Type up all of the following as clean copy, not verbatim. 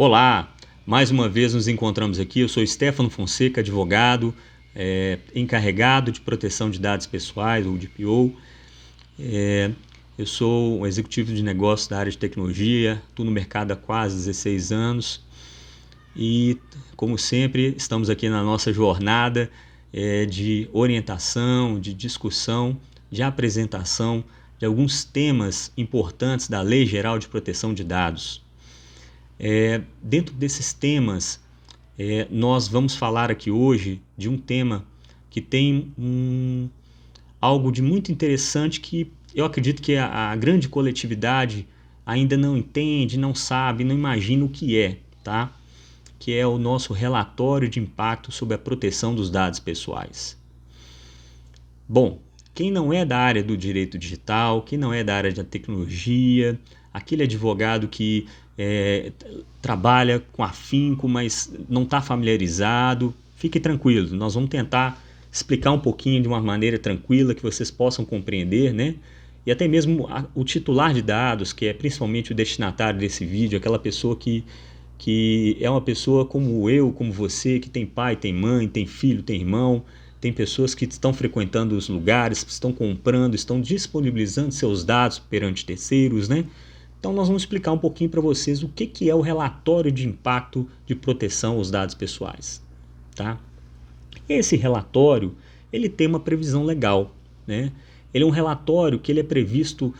Olá, mais uma vez nos encontramos aqui. Eu sou Stefano Fonseca, advogado, encarregado de proteção de dados pessoais, ou DPO. Eu sou um executivo de negócios da área de tecnologia, estou no mercado há quase 16 anos e, como sempre, estamos aqui na nossa jornada de orientação, de discussão, de apresentação de alguns temas importantes da Lei Geral de Proteção de Dados. Dentro desses temas, nós vamos falar aqui hoje de um tema que tem algo de muito interessante que eu acredito que a grande coletividade ainda não entende, não sabe, não imagina o que é, tá? Que é o nosso relatório de impacto sobre a proteção dos dados pessoais. Bom, quem não é da área do direito digital, quem não é da área da tecnologia, aquele advogado que trabalha com afinco, mas não está familiarizado, fique tranquilo, nós vamos tentar explicar um pouquinho de uma maneira tranquila que vocês possam compreender, né? E até mesmo o titular de dados, que é principalmente o destinatário desse vídeo, aquela pessoa que é uma pessoa como eu, como você, que tem pai, tem mãe, tem filho, tem irmão, tem pessoas que estão frequentando os lugares, estão comprando, estão disponibilizando seus dados perante terceiros, né? Então nós vamos explicar um pouquinho para vocês o que é o relatório de impacto de proteção aos dados pessoais, tá? Esse relatório, ele tem uma previsão legal, né? Ele é um relatório que ele é previsto,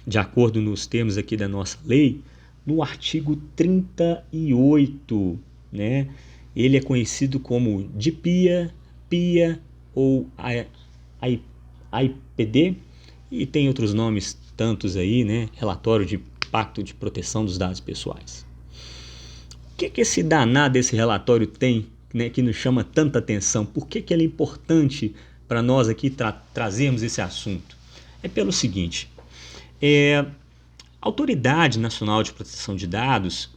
de acordo nos termos aqui da nossa lei, no artigo 38, né? Ele é conhecido como DPIA, PIA ou IPD, e tem outros nomes tantos aí, né? Relatório de Impacto de Proteção dos Dados Pessoais. O que esse danado desse relatório tem, né, que nos chama tanta atenção? Por que ele é importante para nós aqui trazermos esse assunto? É pelo seguinte, a Autoridade Nacional de Proteção de Dados,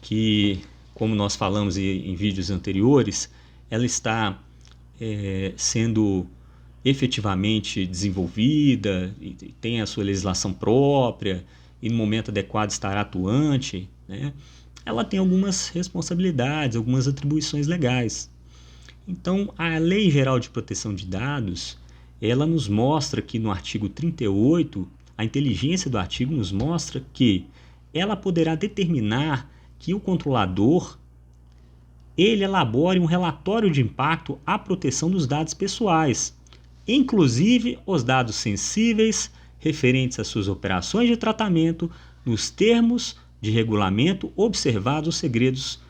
que, como nós falamos em vídeos anteriores, ela está sendo efetivamente desenvolvida e tem a sua legislação própria e no momento adequado estará atuante, né? Ela tem algumas responsabilidades, algumas atribuições legais. Então, a Lei Geral de Proteção de Dados, ela nos mostra que no artigo 38, a inteligência do artigo nos mostra que ela poderá determinar que o controlador ele elabore um relatório de impacto à proteção dos dados pessoais, inclusive os dados sensíveis referentes às suas operações de tratamento, nos termos de regulamento observados os segredos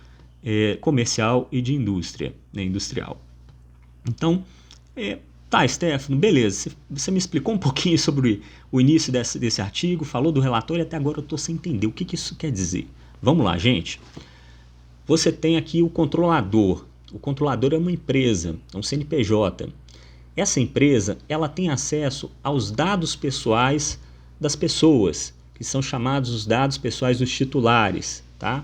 comercial e de indústria, né, industrial. Então, tá, Stefano, beleza, você me explicou um pouquinho sobre o início desse artigo, falou do relatório e até agora eu estou sem entender o que isso quer dizer. Vamos lá, gente. Você tem aqui o controlador. O controlador é uma empresa, é um CNPJ. Essa empresa, ela tem acesso aos dados pessoais das pessoas, que são chamados os dados pessoais dos titulares, tá?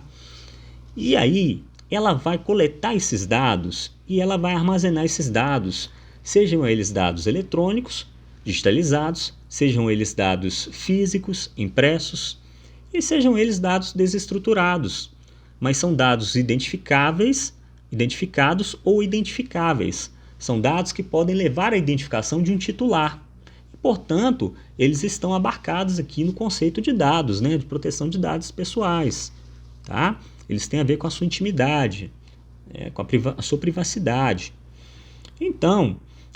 E aí, ela vai coletar esses dados e ela vai armazenar esses dados, sejam eles dados eletrônicos, digitalizados, sejam eles dados físicos, impressos, e sejam eles dados desestruturados, mas são dados identificáveis, identificados ou identificáveis. São dados que podem levar à identificação de um titular. E, portanto, eles estão abarcados aqui no conceito de dados, né, de proteção de dados pessoais. Tá? Eles têm a ver com a sua intimidade, com a sua privacidade. Então,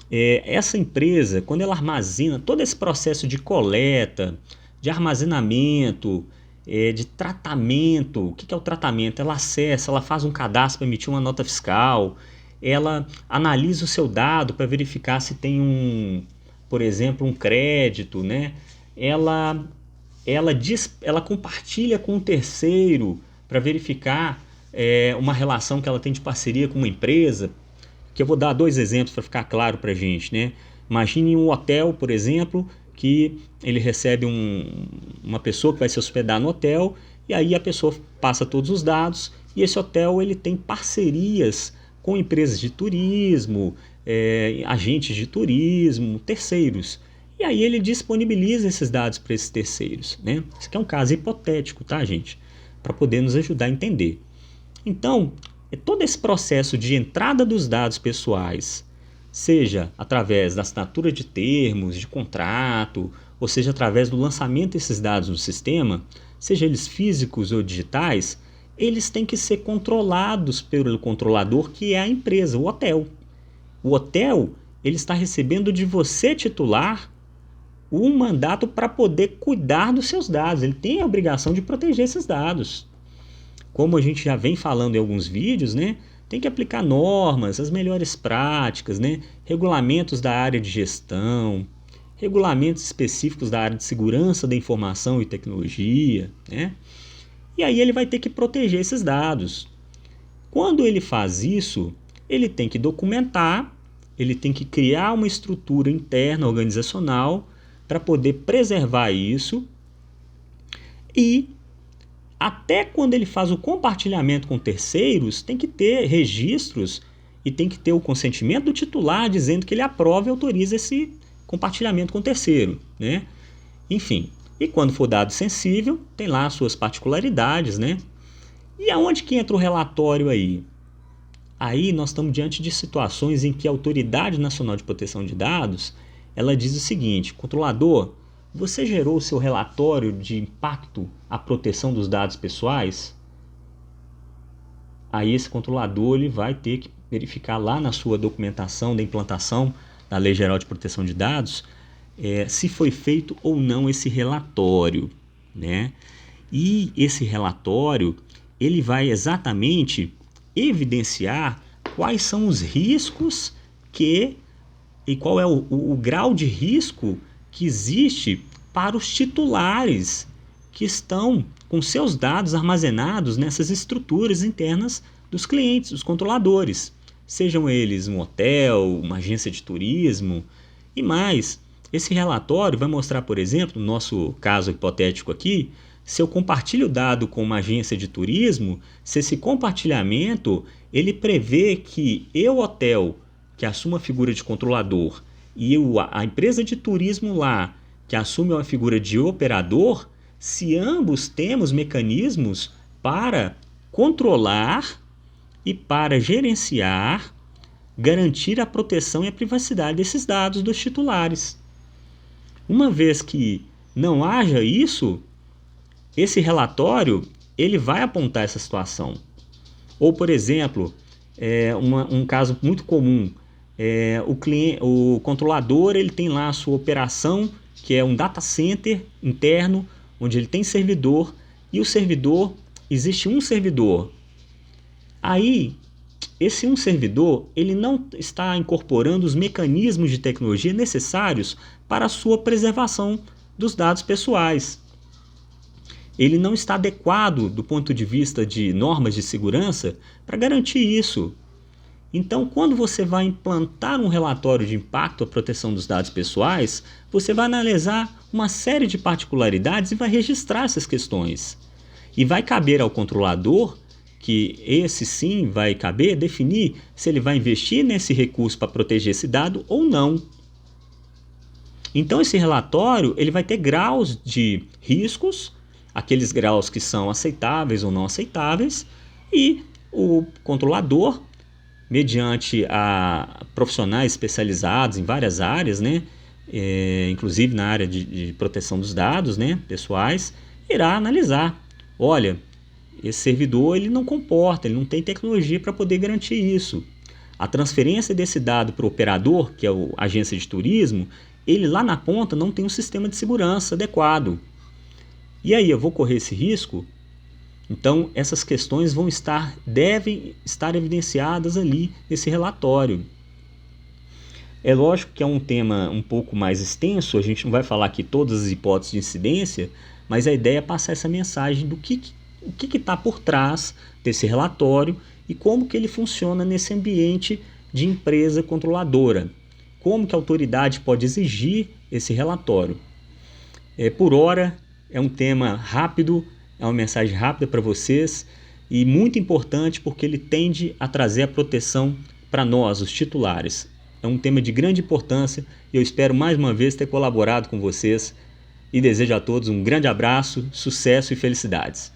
essa empresa, quando ela armazena todo esse processo de coleta, de armazenamento, de tratamento. O que é o tratamento? Ela acessa, ela faz um cadastro para emitir uma nota fiscal, ela analisa o seu dado para verificar se tem por exemplo, um crédito, né? Ela compartilha com um terceiro para verificar uma relação que ela tem de parceria com uma empresa, que eu vou dar 2 exemplos para ficar claro para a gente, né? Imagine um hotel, por exemplo, que ele recebe uma pessoa que vai se hospedar no hotel e aí a pessoa passa todos os dados e esse hotel ele tem parcerias com empresas de turismo, agentes de turismo, terceiros. E aí ele disponibiliza esses dados para esses terceiros, né? Isso aqui é um caso hipotético, tá, gente? para poder nos ajudar a entender. Então, todo esse processo de entrada dos dados pessoais, seja através da assinatura de termos, de contrato, ou seja através do lançamento desses dados no sistema, seja eles físicos ou digitais, eles têm que ser controlados pelo controlador, que é a empresa, o hotel. O hotel, ele está recebendo de você, titular, um mandato para poder cuidar dos seus dados. Ele tem a obrigação de proteger esses dados. Como a gente já vem falando em alguns vídeos, né? Tem que aplicar normas, as melhores práticas, né? Regulamentos da área de gestão, regulamentos específicos da área de segurança da informação e tecnologia, né? E aí ele vai ter que proteger esses dados. Quando ele faz isso, ele tem que documentar, ele tem que criar uma estrutura interna organizacional para poder preservar isso, e até quando ele faz o compartilhamento com terceiros, tem que ter registros e tem que ter o consentimento do titular dizendo que ele aprova e autoriza esse compartilhamento com terceiro, né? Enfim, e quando for dado sensível, tem lá as suas particularidades, né? E aonde que entra o relatório aí? Aí nós estamos diante de situações em que a Autoridade Nacional de Proteção de Dados, ela diz o seguinte: controlador, você gerou o seu relatório de impacto à proteção dos dados pessoais? Aí esse controlador ele vai ter que verificar lá na sua documentação da implantação da Lei Geral de Proteção de Dados se foi feito ou não esse relatório, né? E esse relatório ele vai exatamente evidenciar quais são os riscos e qual é o grau de risco que existe para os titulares que estão com seus dados armazenados nessas estruturas internas dos clientes, dos controladores, sejam eles um hotel, uma agência de turismo e mais. Esse relatório vai mostrar, por exemplo, no nosso caso hipotético aqui, se eu compartilho dado com uma agência de turismo, se esse compartilhamento ele prevê que eu, hotel, que assumo a figura de controlador, e a empresa de turismo lá, que assume a figura de operador, se ambos temos mecanismos para controlar e para gerenciar, garantir a proteção e a privacidade desses dados dos titulares. Uma vez que não haja isso, esse relatório ele vai apontar essa situação. Ou, por exemplo, um caso muito comum, o controlador ele tem lá a sua operação, que é um data center interno, onde ele tem servidor, e o servidor, existe um servidor. Aí, esse um servidor, ele não está incorporando os mecanismos de tecnologia necessários para a sua preservação dos dados pessoais. Ele não está adequado do ponto de vista de normas de segurança para garantir isso. Então, quando você vai implantar um relatório de impacto à proteção dos dados pessoais, você vai analisar uma série de particularidades e vai registrar essas questões. E vai caber ao controlador, que esse sim vai caber, definir se ele vai investir nesse recurso para proteger esse dado ou não. Então, esse relatório ele vai ter graus de riscos, aqueles graus que são aceitáveis ou não aceitáveis, e o controlador, mediante a profissionais especializados em várias áreas, né, inclusive na área de proteção dos dados, né, pessoais, irá analisar. Olha, esse servidor ele não comporta, ele não tem tecnologia para poder garantir isso. A transferência desse dado para o operador, que é a agência de turismo, ele lá na ponta não tem um sistema de segurança adequado. E aí, eu vou correr esse risco? Então, essas questões devem estar evidenciadas ali nesse relatório. É lógico que é um tema um pouco mais extenso, a gente não vai falar aqui todas as hipóteses de incidência, mas a ideia é passar essa mensagem do que está por trás desse relatório e como que ele funciona nesse ambiente de empresa controladora. Como que a autoridade pode exigir esse relatório. Por hora, é um tema rápido, é uma mensagem rápida para vocês e muito importante porque ele tende a trazer a proteção para nós, os titulares. É um tema de grande importância e eu espero mais uma vez ter colaborado com vocês e desejo a todos um grande abraço, sucesso e felicidades.